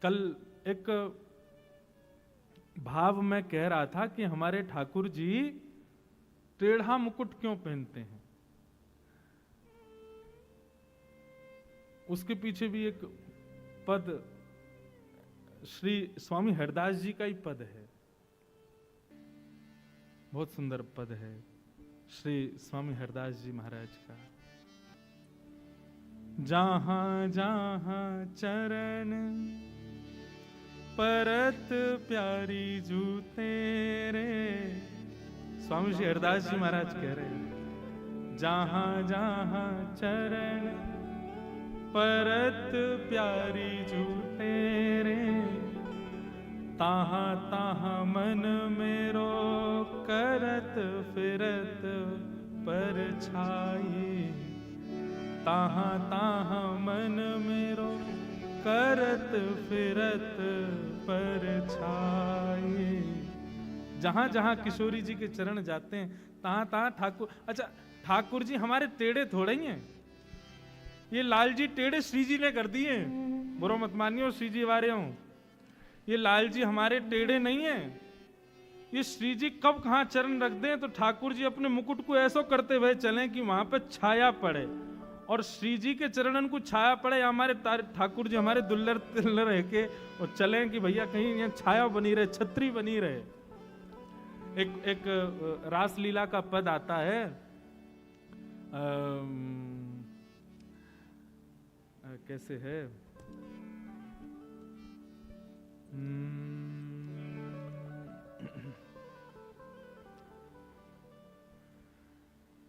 कल एक भाव में कह रहा था कि हमारे ठाकुर जी टेढ़ा मुकुट क्यों पहनते हैं। उसके पीछे भी एक पद श्री स्वामी हरदास जी का ही पद है, बहुत सुंदर पद है श्री स्वामी हरदास जी महाराज का। जहां जहां चरण परत प्यारी जू तेरे, स्वामी श्री हरदास जी महाराज कह रहे हैं, जहां जहां चरण परत प्यारी जू तेरे, ताहा ताहा मन मेरो करत फिरत परछाई, ताहा ताहा मन मेरो करत फिरत परछाई। जहां जहां किशोरी जी के चरण जाते हैं तहां तहां ठाकुर। अच्छा, ठाकुर जी हमारे टेढ़े थोड़े ही हैं, ये लाल जी टेढ़े श्री जी ने कर दिए, बुरो मत मानियो श्री जी वारे हूं, ये लाल जी हमारे टेढ़े नहीं है। ये श्री जी कब कहां चरण रख दें तो ठाकुर जी अपने मुकुट को ऐसा करते हुए चलें कि वहां पर छाया पड़े, और श्री जी के चरणन को छाया पड़े, या हमारे ठाकुर जी हमारे दुल्लर तिल्लर रह के और चलें कि भैया कहीं यहाँ छाया बनी रहे, छतरी बनी रहे। एक रासलीला का पद आता है, कैसे है,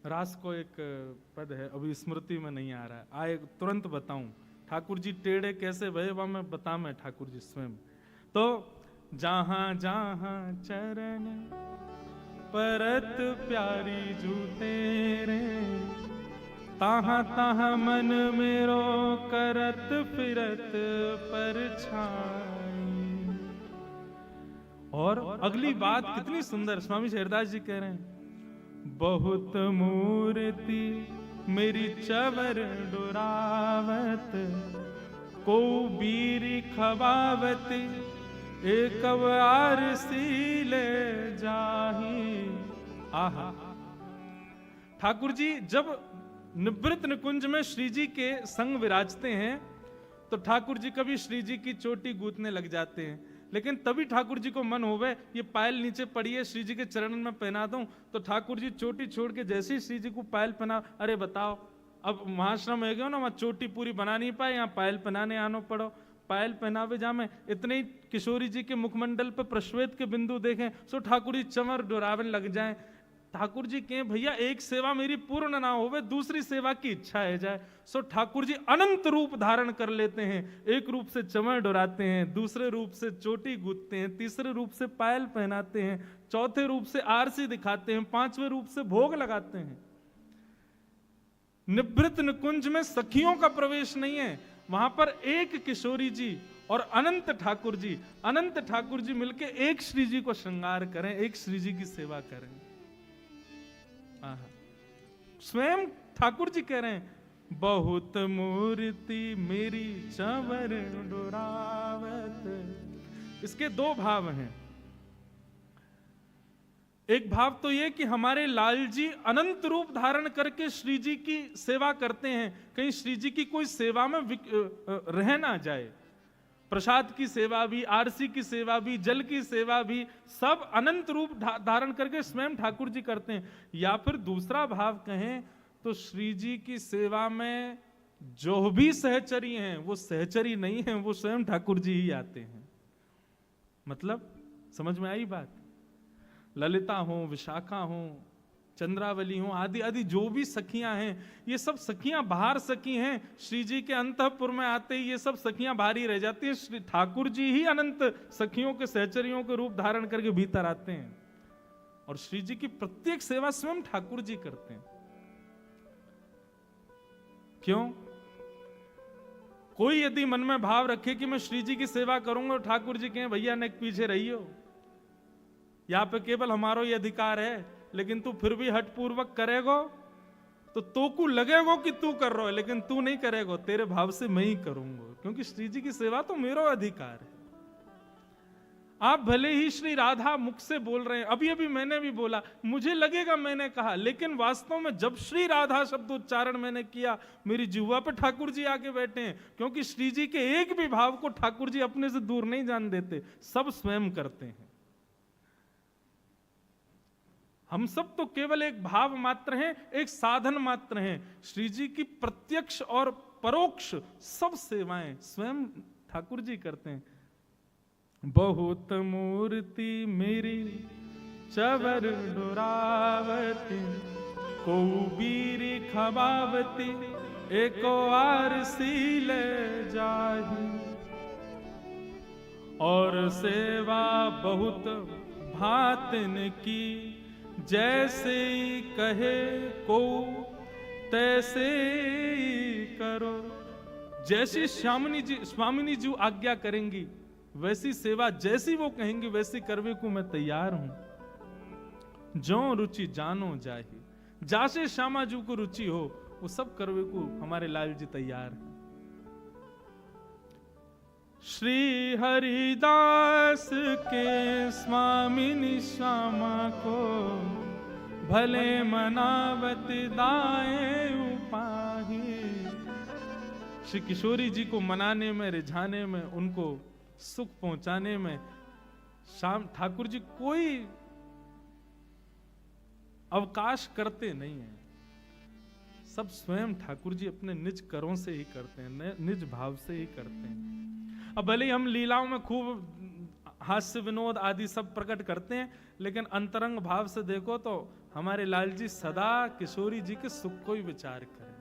रास को एक पद है, अभी स्मृति में नहीं आ रहा है, आए तुरंत बताऊं। ठाकुर जी टेढ़े कैसे भय वह मैं बताऊं, मैं ठाकुर जी स्वयं। तो जहां जहां चरण परत प्यारी जू तेरे, ताहा ताहा मन मेरो करत फिरत परछाई। और अगली बात कितनी सुंदर, स्वामी हरदास जी कह रहे हैं, बहुत मूर्ति मेरी चवर डुरावत, को बीरी खबावत एक आरसी ले जाही। आहा, ठाकुर जी जब निवृत्त निकुंज में श्री जी के संग विराजते हैं तो ठाकुर जी कभी श्री जी की चोटी गूंथने लग जाते हैं, लेकिन तभी ठाकुर जी को मन होवे ये पायल नीचे पड़ी है श्री जी के चरण में पहना दूं, तो ठाकुर जी चोटी छोड़ के जैसे ही श्री जी को पायल पहना, अरे बताओ अब महाश्रम है गया ना, वहां चोटी पूरी बना नहीं पाए, यहाँ पायल पहनाने आनो पड़ो, पायल पहनावे जामे। इतने ही किशोरी जी के मुखमंडल पर प्रश्वेत के बिंदु देखें सो ठाकुर जी चमर डोरावन लग जाए। ठाकुर जी कहें भैया एक सेवा मेरी पूर्ण ना होवे, दूसरी सेवा की इच्छा है जाए। सो ठाकुर जी अनंत रूप धारण कर लेते हैं, एक रूप से चमर डोराते हैं, दूसरे रूप से चोटी गूंथते हैं, तीसरे रूप से पायल पहनाते हैं, चौथे रूप से आरसी दिखाते हैं, पांचवें रूप से भोग लगाते हैं। निवृत्त निकुंज में सखियों का प्रवेश नहीं है, वहां पर एक किशोरी जी और अनंत ठाकुर जी मिलके एक श्री जी को श्रृंगार करें, एक श्री जी की सेवा करें। स्वयं ठाकुर जी कह रहे हैं, बहुत मूर्ति मेरी चवर डोरावत। इसके दो भाव हैं, एक भाव तो ये कि हमारे लाल जी अनंत रूप धारण करके श्री जी की सेवा करते हैं, कहीं श्री जी की कोई सेवा में रह ना जाए। प्रसाद की सेवा भी, आरसी की सेवा भी, जल की सेवा भी, सब अनंत रूप धारण करके स्वयं ठाकुर जी करते हैं। या फिर दूसरा भाव कहें तो श्री जी की सेवा में जो भी सहचरी हैं वो सहचरी नहीं हैं, वो स्वयं ठाकुर जी ही आते हैं। मतलब समझ में आई बात? ललिता हो, विशाखा हो, चंद्रावली हो, आदि आदि जो भी सखियां हैं, ये सब सखियां बाहर सखी हैं, श्री जी के अंतःपुर में आते ही ये सब सखियां बाहर ही रह जाती हैं। श्री ठाकुर जी ही अनंत सखियों के सहचरियों के रूप धारण करके भीतर आते हैं, और श्री जी की प्रत्येक सेवा स्वयं ठाकुर जी करते हैं। क्यों? कोई यदि मन में भाव रखे कि मैं श्री जी की सेवा करूंगा, और ठाकुर जी कहें भैया नेक पीछे रहियो, यहां पे केवल हमारा ही अधिकार है, लेकिन तू फिर भी हट पूर्वक करेगो तो को लगेगो कि तू कर रहा है, लेकिन तू नहीं करेगो, तेरे भाव से मैं ही करूंगा। क्योंकि श्री जी की सेवा तो मेरा अधिकार है। आप भले ही श्री राधा मुख से बोल रहे हैं, अभी अभी मैंने भी बोला, मुझे लगेगा मैंने कहा, लेकिन वास्तव में जब श्री राधा शब्द उच्चारण मैंने किया, मेरी जिह्वा पे ठाकुर जी आके बैठे हैं, क्योंकि श्री जी के एक भी भाव को ठाकुर जी अपने से दूर नहीं जान देते, सब स्वयं करते हैं। हम सब तो केवल एक भाव मात्र हैं, एक साधन मात्र हैं। श्री जी की प्रत्यक्ष और परोक्ष सब सेवाएं स्वयं ठाकुर जी करते हैं। बहुत मूर्ति मेरी चवर डुरावती, को बीर खबावती, एको आर सील जाही। और सेवा बहुत भातन की, जैसे कहे को तैसे करो। जैसी स्वामिनी जी आज्ञा करेंगी, वैसी सेवा जैसी वो कहेंगी वैसी करवे को मैं तैयार हूं। जो रुचि जानो जाही, जासे श्यामा जी को रुचि हो वो सब करवे को हमारे लाल जी तैयार हैं। श्री हरिदास के स्वामिनी श्यामा को, भले मनावत दाए उपाही। श्री किशोरी जी को मनाने में, रिझाने में, उनको सुख पहुंचाने में श्याम ठाकुर जी कोई अवकाश करते नहीं है। सब स्वयं ठाकुर जी अपने निज करों से ही करते हैं, निज भाव से ही करते हैं। अब भले ही हम लीलाओं में खूब हास्य विनोद आदि सब प्रकट करते हैं, लेकिन अंतरंग भाव से देखो तो हमारे लाल जी सदा किशोरी जी के सुख को ही विचार करें,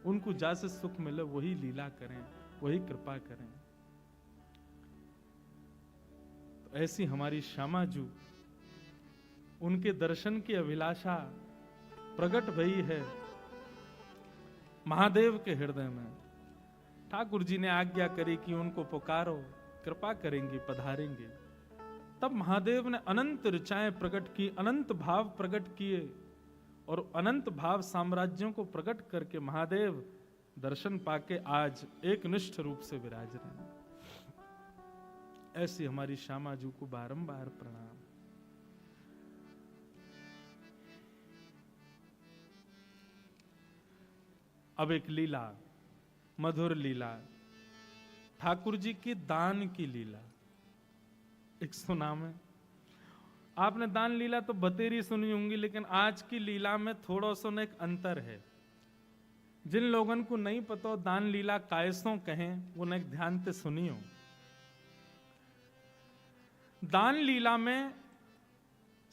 उनको जैसे सुख मिले वही लीला करें, वही कृपा करें। तो ऐसी हमारी श्यामा जू, उनके दर्शन की अभिलाषा प्रकट भई है महादेव के हृदय में। ठाकुर जी ने आज्ञा करी कि उनको पुकारो, कृपा करेंगे, पधारेंगे। तब महादेव ने अनंत ऋचाएं प्रकट की, अनंत भाव प्रकट किए, और अनंत भाव साम्राज्यों को प्रकट करके महादेव दर्शन पाके आज एक निष्ठ रूप से विराज रहे हैं। ऐसी हमारी श्यामा जू को बारंबार प्रणाम। अब एक लीला, मधुर लीला, ठाकुर जी की दान की लीला एक सुनाम है। आपने दान लीला तो बतेरी सुनी होंगी, लेकिन आज की लीला में थोड़ा सा एक अंतर है। जिन लोगों को नहीं पता दान लीला कायसों कहें, वो न ध्यान से सुनियो। दान लीला में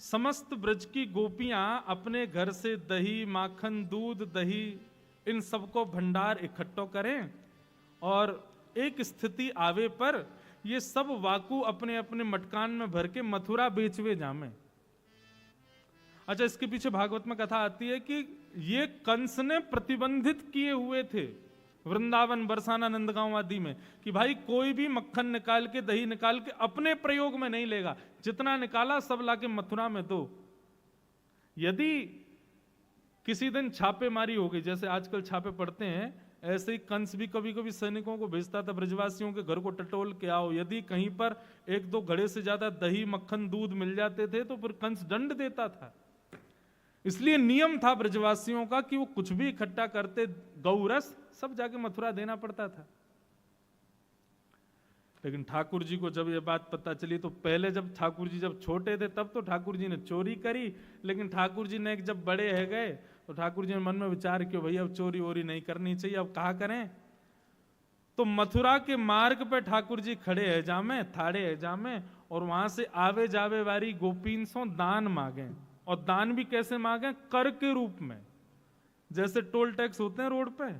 समस्त ब्रज की गोपियां अपने घर से दही, माखन, दूध, दही, इन सबको भंडार इकट्ठो करें, और एक स्थिति आवे पर ये सब वाकू अपने अपने मटकान में भर के मथुरा बेचवे जामे। अच्छा, इसके पीछे भागवत में कथा आती है कि ये कंस ने प्रतिबंधित किए हुए थे वृंदावन, बरसाना, नंदगांव आदि में, कि भाई कोई भी मक्खन निकाल के, दही निकाल के अपने प्रयोग में नहीं लेगा, जितना निकाला सब लाके मथुरा में दो। यदि किसी दिन छापेमारी हो गई, जैसे आजकल छापे पड़ते हैं, ऐसे ही कंस भी कभी कभी सैनिकों को भेजता था ब्रजवासियों के घर को टटोल के आओ। यदि कहीं पर एक दो घड़े से ज्यादा दही, मक्खन, दूध मिल जाते थे तो फिर कंस दंड देता था। इसलिए नियम था ब्रजवासियों का कि वो कुछ भी इकट्ठा करते, गौरस सब जाके मथुरा देना पड़ता था। लेकिन ठाकुर जी को जब ये बात पता चली, तो पहले जब ठाकुर जी जब छोटे थे तब तो ठाकुर जी ने चोरी करी, लेकिन ठाकुर जी ने जब बड़े है गए तो ठाकुर जी ने मन में विचार किया, भैया अब चोरी वोरी नहीं करनी चाहिए, अब कहा करें। तो मथुरा के मार्ग पे ठाकुर जी खड़े है जामे, थाड़े है जामे, और वहां से आवे जावे वाली गोपीन सो दान मांगे। और दान भी कैसे मांगे? कर के रूप में। जैसे टोल टैक्स होते हैं रोड पे,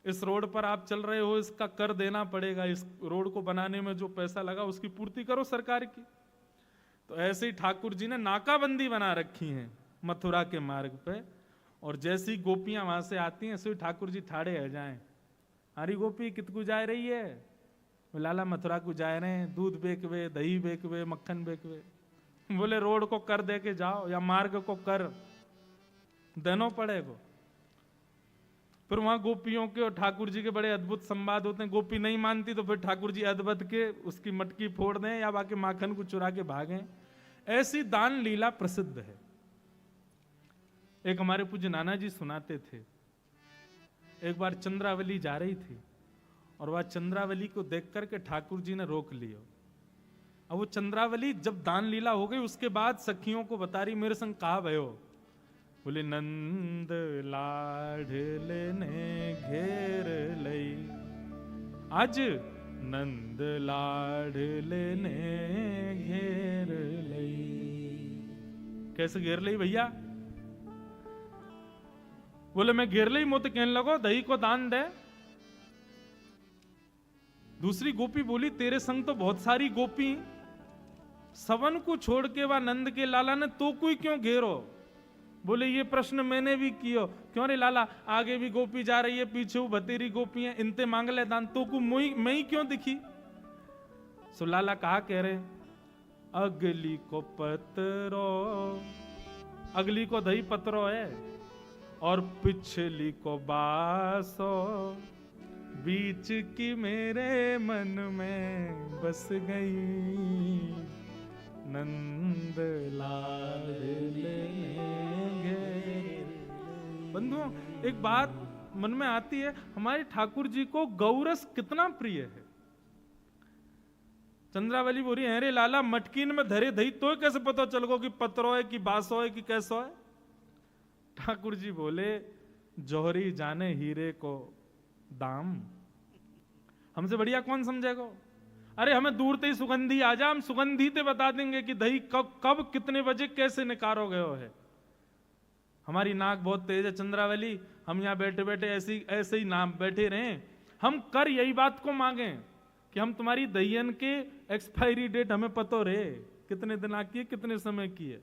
इस रोड पर आप चल रहे हो, इसका कर देना पड़ेगा, इस रोड को बनाने में जो पैसा लगा उसकी पूर्ति करो सरकार की। तो ऐसे ही ठाकुर जी ने नाकाबंदी बना रखी है मथुरा के मार्ग पे, और जैसी गोपियां वहां से आती हैं, ऐसे ठाकुर जी ठाड़े है जाएं। हरी गोपी कितकू जा रही है? लाला मथुरा को जा रहे हैं, दूध बेकवे, दही बेकवे, मक्खन बेकवे। बोले रोड को कर दे के जाओ, या मार्ग को कर देना पड़ेगा। फिर वहां गोपियों के और ठाकुर जी के बड़े अद्भुत संवाद होते हैं। गोपी नहीं मानती तो फिर ठाकुर जी अदबद के उसकी मटकी फोड़ दें या बाकी माखन को चुरा के भागें। ऐसी दान लीला प्रसिद्ध है। एक हमारे पूज्य नाना जी सुनाते थे, एक बार चंद्रावली जा रही थी और वह चंद्रावली को देख करके ठाकुर जी ने रोक लिया। अब वो चंद्रावली जब दान लीला हो गई उसके बाद सखियों को बता रही, मेरे संग कहा भयो, बोले नंद लाडले ने घेर लई, आज नंद लाडले ने घेर लई। कैसे घेर लई भैया? बोले मैं घेर लई मोते कहने लगो दही को दान दे। दूसरी गोपी बोली तेरे संग तो बहुत सारी गोपी, सवन को छोड़ के वह नंद के लाला ने तो कोई क्यों घेरो? बोले ये प्रश्न मैंने भी कियो, क्यों रे लाला, आगे भी गोपी जा रही है, पीछे वो बतेरी गोपी है, इनते मांग ले दान, तो को मैं ही क्यों दिखी? सो लाला कहा कह रहे, अगली को पतरो, अगली को दही पतरो है और पिछली को बासो, बीच की मेरे मन में बस गई, नंद लाडले घेर। बंधुओं, एक बात मन में आती है, हमारे ठाकुर जी को गौरस कितना प्रिय है। चंद्रावली बोली है रे लाला, मटकीन में धरे दही तो कैसे पता चल गो कि पतरो है कि बासो है कि कैसो है? ठाकुर जी बोले, जौहरी जाने हीरे को दाम, हमसे बढ़िया कौन समझेगा? अरे हमें दूर से ही सुगंधी आ जा, हम सुगंधी ते बता देंगे कि दही कब कितने बजे कैसे निकारो गयो है। हमारी नाक बहुत तेज है चंद्रावली, हम यहाँ बैठे बैठे ऐसे ही नाम बैठे रहे, हम कर यही बात को मांगे कि हम तुम्हारी दहियन के एक्सपायरी डेट हमें पतो रहे, कितने दिन की है, कितने समय की है।